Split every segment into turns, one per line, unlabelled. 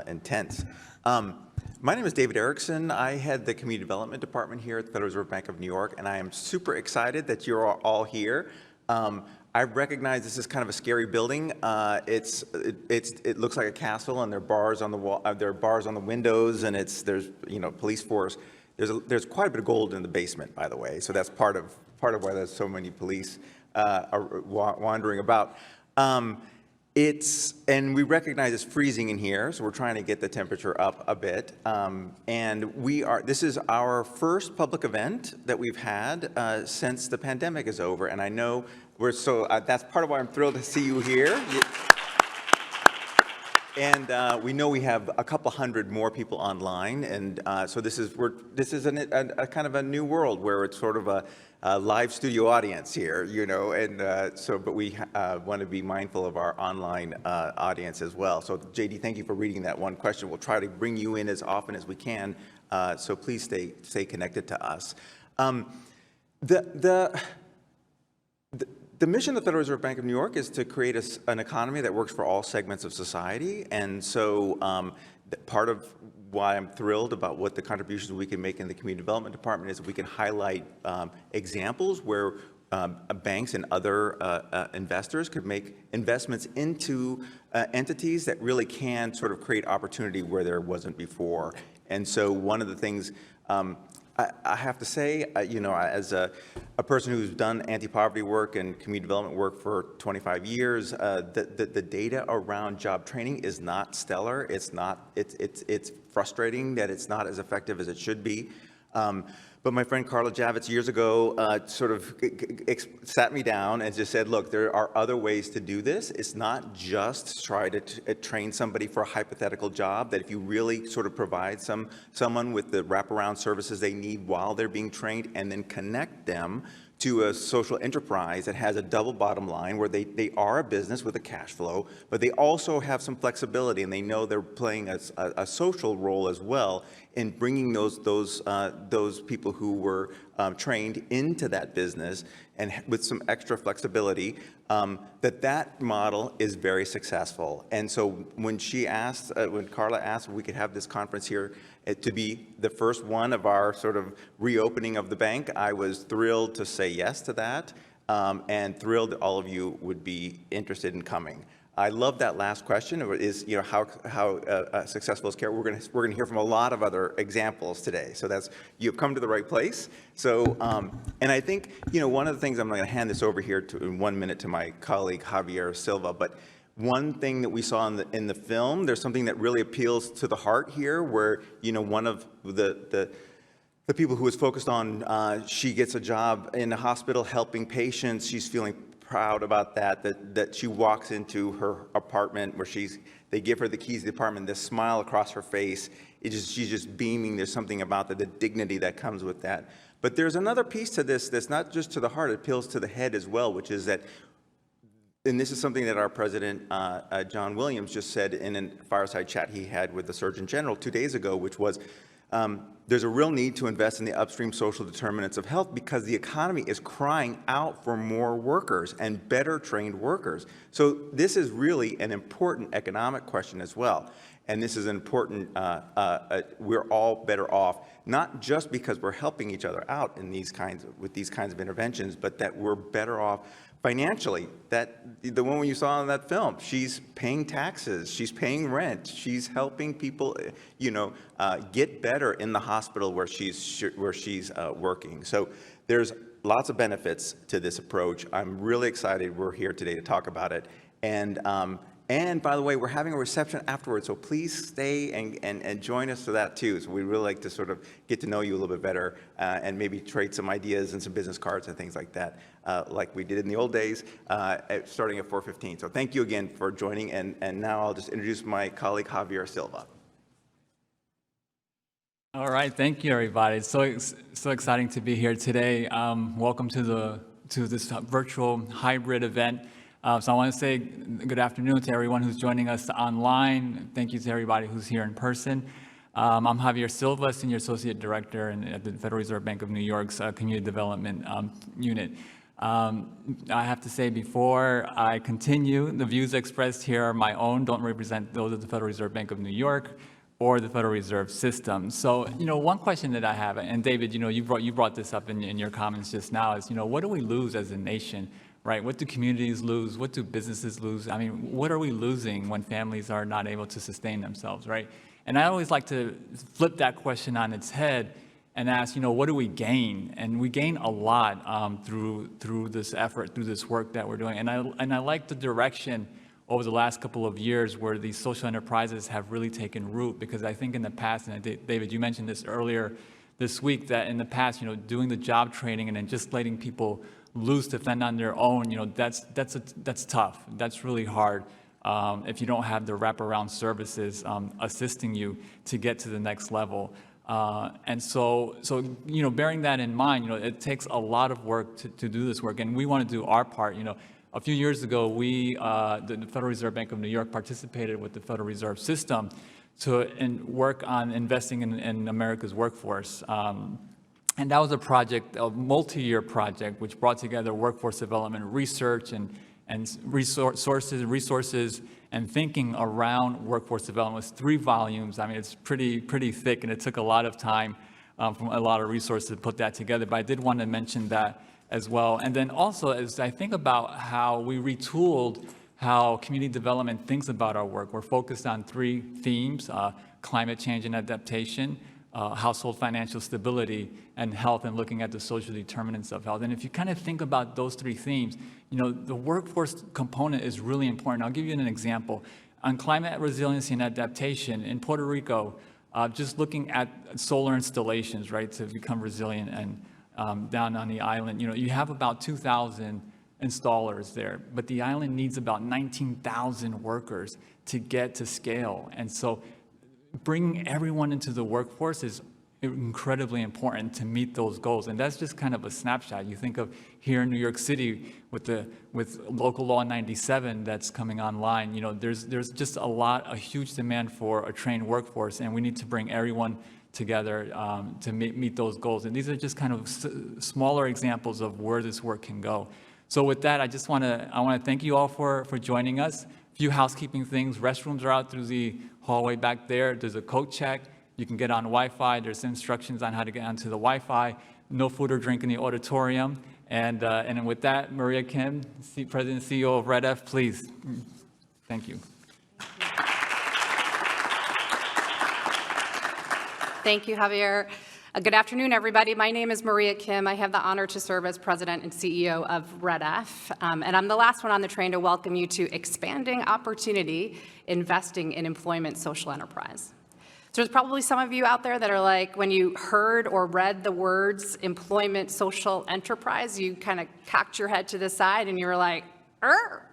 intense. My name is David Erickson. I head the Community Development Department here at the Federal Reserve Bank of New York, and I am super excited that you're all here. I recognize this is kind of a scary building. It looks like a castle, and there are bars on the wall. There are bars on the windows, and there's police force. There's quite a bit of gold in the basement, by the way. So that's part of why there's so many police are wandering about. And we recognize it's freezing in here, so we're trying to get the temperature up a bit. This is our first public event that we've had since the pandemic is over, and I know that's part of why I'm thrilled to see you here. And we know we have a couple hundred more people online, and so this is a kind of a new world where it's sort of a live studio audience here, but we want to be mindful of our online audience as well. So JD, thank you for reading that one question. We'll try to bring you in as often as we can, so please stay connected to us. The mission of the Federal Reserve Bank of New York is to create an economy that works for all segments of society. And so part of why I'm thrilled about what the contributions we can make in the Community Development Department is we can highlight examples where banks and other investors could make investments into entities that really can sort of create opportunity where there wasn't before. And so one of the things I have to say, as a person who's done anti-poverty work and community development work for 25 years, the data around job training is not stellar. It's frustrating that it's not as effective as it should be. But my friend Carla Javits years ago sort of sat me down and just said, look, there are other ways to do this. It's not just try to train somebody for a hypothetical job, that if you really sort of provide someone with the wraparound services they need while they're being trained and then connect them to a social enterprise that has a double bottom line where they are a business with a cash flow, but they also have some flexibility and they know they're playing a social role as well in bringing those people who were trained into that business and with some extra flexibility, that model is very successful. And so when Carla asked if we could have this conference here to be the first one of our sort of reopening of the bank, I was thrilled to say yes to that, and thrilled that all of you would be interested in coming. I love that last question. Is how successful is care? We're going to hear from a lot of other examples today. So you've come to the right place. So and I think one of the things, I'm going to hand this over here in 1 minute to my colleague Javier Silva, but one thing that we saw in the film, there's something that really appeals to the heart here, where one of the people who was focused on, she gets a job in a hospital helping patients. She's feeling proud about that she walks into her apartment where they give her the keys to the apartment, this smile across her face, she's just beaming. There's something about the dignity that comes with that. But there's another piece to this that's not just to the heart, it appeals to the head as well, which is that, and this is something that our president, John Williams, just said in a fireside chat he had with the Surgeon General 2 days ago, which was, there's a real need to invest in the upstream social determinants of health because the economy is crying out for more workers and better trained workers. So this is really an important economic question as well. And this is an important, we're all better off, not just because we're helping each other out with these kinds of interventions, but that we're better off financially. That the woman you saw in that film, she's paying taxes, she's paying rent, she's helping people, get better in the hospital where she's working. So there's lots of benefits to this approach. I'm really excited we're here today to talk about it. And by the way, we're having a reception afterwards, so please stay and join us for that too. So we'd really like to sort of get to know you a little bit better and maybe trade some ideas and some business cards and things like that, like we did in the old days, starting at 4:15. So thank you again for joining, and now I'll just introduce my colleague Javier Silva.
All right, thank you, everybody. It's so exciting to be here today. Welcome to this virtual hybrid event. So I want to say good afternoon to everyone who's joining us online. Thank you to everybody who's here in person. I'm Javier Silva, Senior Associate Director at the Federal Reserve Bank of New York's Community Development Unit. I have to say before I continue, the views expressed here are my own, don't represent those of the Federal Reserve Bank of New York or the Federal Reserve System. So, one question that I have, and David, you brought this up in your comments just now, is, what do we lose as a nation, right? What do communities lose? What do businesses lose? I mean, what are we losing when families are not able to sustain themselves, right? And I always like to flip that question on its head and ask, what do we gain? And we gain a lot through this effort, through this work that we're doing. And I like the direction over the last couple of years where these social enterprises have really taken root, because I think in the past, and David, you mentioned this earlier this week, that in the past, doing the job training and then just letting people loose to fend on their own, that's tough. That's really hard if you don't have the wraparound services assisting you to get to the next level. And so bearing that in mind, it takes a lot of work to do this work, and we want to do our part. A few years ago, the Federal Reserve Bank of New York participated with the Federal Reserve System to work on investing in America's workforce. And that was a multi-year project, which brought together workforce development research and resources and thinking around workforce development. It was 3 volumes. I mean, it's pretty thick, and it took a lot of time from a lot of resources to put that together. But I did want to mention that as well. And then also, as I think about how we retooled how community development thinks about our work, we're focused on 3 themes: climate change and adaptation, household financial stability, and health, and looking at the social determinants of health. And if you kind of think about those 3 themes, the workforce component is really important. I'll give you an example. On climate resiliency and adaptation, in Puerto Rico, just looking at solar installations, right, to become resilient, and down on the island, you have about 2,000 installers there, but the island needs about 19,000 workers to get to scale. And so bringing everyone into the workforce is incredibly important to meet those goals. And that's just kind of a snapshot. You think of here in New York City with local law 97 that's coming online, there's just a huge demand for a trained workforce, and we need to bring everyone together to meet those goals. And these are just kind of smaller examples of where this work can go. So with that, I want to thank you all for joining us. A few housekeeping things. Restrooms are out through the hallway back there. There's a coat check. You can get on Wi-Fi. There's instructions on how to get onto the Wi-Fi. No food or drink in the auditorium. And with that, Maria Kim, President and CEO of REDF, please. Thank you.
Thank you, Javier. Good afternoon, everybody. My name is Maria Kim. I have the honor to serve as President and CEO of REDF. And I'm the last one on the train to welcome you to Expanding Opportunity, Investing in Employment Social Enterprise. So there's probably some of you out there that are like, when you heard or read the words employment social enterprise, you kind of cocked your head to the side and you were like,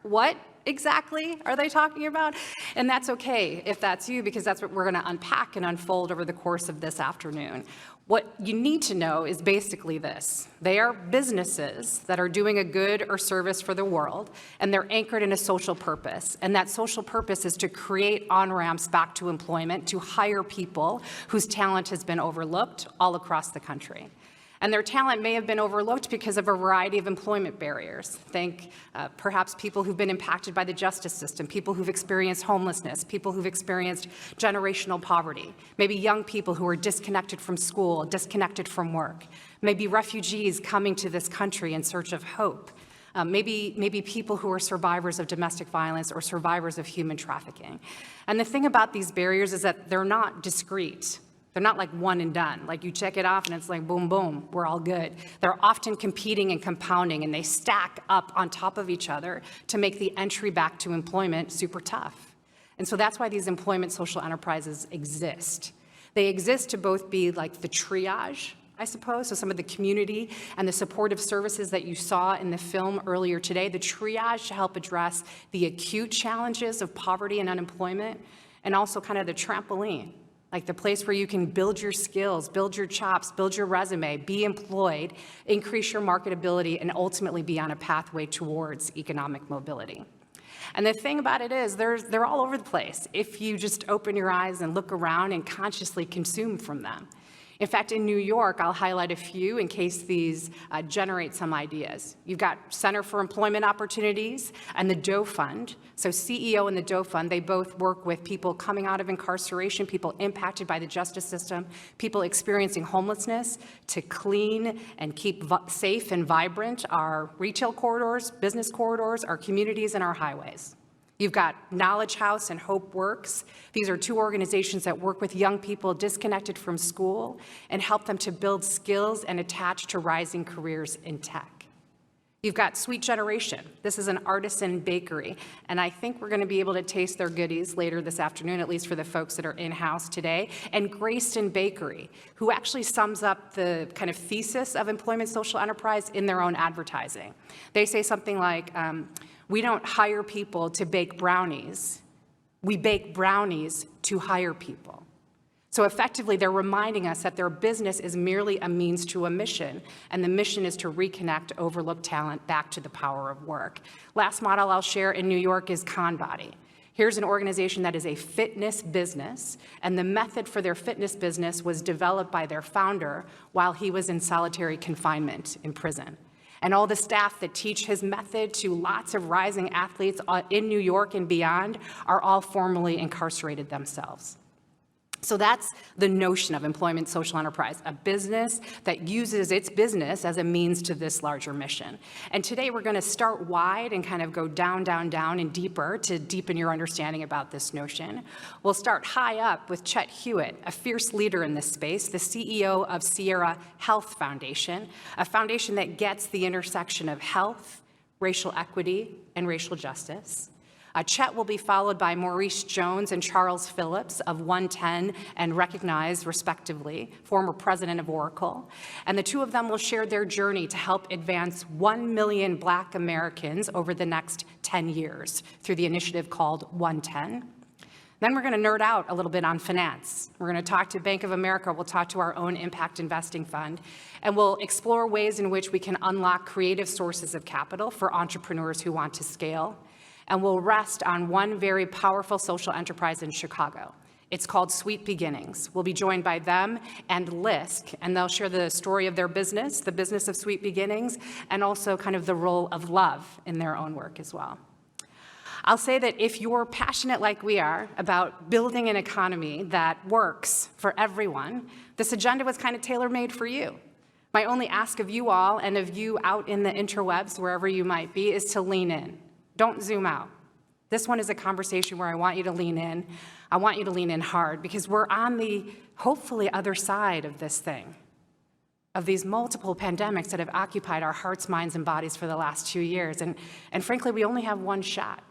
what exactly are they talking about? And that's okay if that's you, because that's what we're going to unpack and unfold over the course of this afternoon. What you need to know is basically this. They are businesses that are doing a good or service for the world, and they're anchored in a social purpose. And that social purpose is to create on-ramps back to employment, to hire people whose talent has been overlooked all across the country. And their talent may have been overlooked because of a variety of employment barriers. Think perhaps people who've been impacted by the justice system, people who've experienced homelessness, people who've experienced generational poverty, maybe young people who are disconnected from school, disconnected from work, maybe refugees coming to this country in search of hope, maybe people who are survivors of domestic violence or survivors of human trafficking. And the thing about these barriers is that they're not discrete. They're not like one and done, like you check it off and it's like boom, boom, we're all good. They're often competing and compounding, and they stack up on top of each other to make the entry back to employment super tough. And so that's why these employment social enterprises exist. They exist to both be like the triage, I suppose, so some of the community and the supportive services that you saw in the film earlier today, the triage to help address the acute challenges of poverty and unemployment, and also kind of the trampoline, like the place where you can build your skills, build your chops, build your resume, be employed, increase your marketability, and ultimately be on a pathway towards economic mobility. And the thing about it is they're all over the place if you just open your eyes and look around and consciously consume from them. In fact, in New York, I'll highlight a few in case these generate some ideas. You've got Center for Employment Opportunities and the Doe Fund. So CEO and the Doe Fund, they both work with people coming out of incarceration, people impacted by the justice system, people experiencing homelessness, to clean and keep safe and vibrant our retail corridors, business corridors, our communities, and our highways. You've got Knowledge House and Hope Works. These are two organizations that work with young people disconnected from school and help them to build skills and attach to rising careers in tech. You've got Sweet Generation. This is an artisan bakery, and I think we're going to be able to taste their goodies later this afternoon, at least for the folks that are in-house today. And Grayston Bakery, who actually sums up the kind of thesis of employment social enterprise in their own advertising. They say something like, we don't hire people to bake brownies. We bake brownies to hire people. So effectively, they're reminding us that their business is merely a means to a mission, and the mission is to reconnect overlooked talent back to the power of work. Last model I'll share in New York is Conbody. Here's an organization that is a fitness business, and the method for their fitness business was developed by their founder while he was in solitary confinement in prison. And all the staff that teach his method to lots of rising athletes in New York and beyond are all formerly incarcerated themselves. So that's the notion of employment social enterprise, a business that uses its business as a means to this larger mission. And today we're going to start wide and kind of go down, down, down and deeper to deepen your understanding about this notion. We'll start high up with Chet Hewitt, a fierce leader in this space, the CEO of Sierra Health Foundation, a foundation that gets the intersection of health, racial equity, and racial justice. Chet will be followed by Maurice Jones and Charles Phillips of 110 and Recognize, respectively, former president of Oracle. And the two of them will share their journey to help advance 1 million Black Americans over the next 10 years through the initiative called 110. Then we're going to nerd out a little bit on finance. We're going to talk to Bank of America. We'll talk to our own impact investing fund. And we'll explore ways in which we can unlock creative sources of capital for entrepreneurs who want to scale. And we'll rest on one very powerful social enterprise in Chicago. It's called Sweet Beginnings. We'll be joined by them and LISC, and they'll share the story of their business, the business of Sweet Beginnings, and also kind of the role of love in their own work as well. I'll say that if you're passionate like we are about building an economy that works for everyone, this agenda was kind of tailor-made for you. My only ask of you all and of you out in the interwebs, wherever you might be, is to lean in. Don't zoom out. This one is a conversation where I want you to lean in. I want you to lean in hard because we're on the, hopefully, other side of this thing, of these multiple pandemics that have occupied our hearts, minds, and bodies for the last 2 years. And frankly, we only have one shot.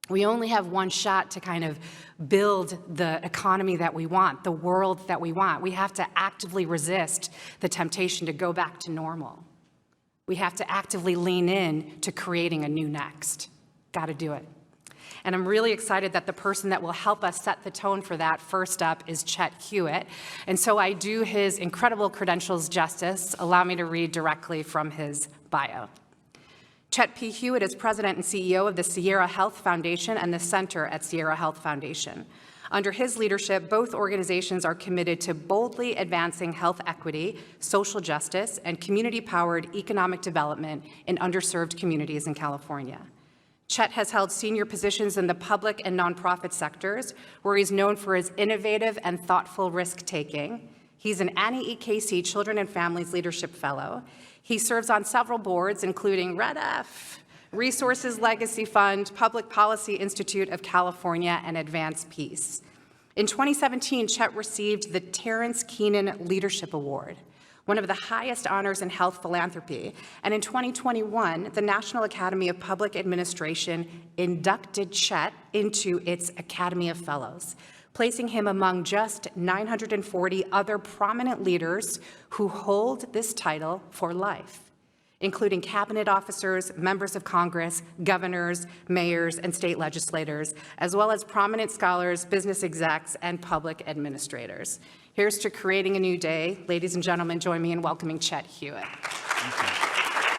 We only have one shot to kind of build the economy that we want, the world that we want. We have to actively resist the temptation to go back to normal. We have to actively lean in to creating a new next. Got to do it. And I'm really excited that the person that will help us set the tone for that first up is Chet Hewitt. And so I do his incredible credentials justice. Allow me to read directly from his bio. Chet P. Hewitt is president and CEO of the Sierra Health Foundation and the Center at Sierra Health Foundation. Under his leadership, both organizations are committed to boldly advancing health equity, social justice, and community-powered economic development in underserved communities in California. Chet has held senior positions in the public and nonprofit sectors, where he's known for his innovative and thoughtful risk-taking. He's an Annie E. Casey Children and Families Leadership Fellow. He serves on several boards, including REDF, Resources Legacy Fund, Public Policy Institute of California, and Advance Peace. In 2017, Chet received the Terrence Keenan Leadership Award, one of the highest honors in health philanthropy. And in 2021, the National Academy of Public Administration inducted Chet into its Academy of Fellows, placing him among just 940 other prominent leaders who hold this title for life, including cabinet officers, members of Congress, governors, mayors, and state legislators, as well as prominent scholars, business execs, and public administrators. Here's to creating a new day. Ladies and gentlemen, join me in welcoming Chet Hewitt.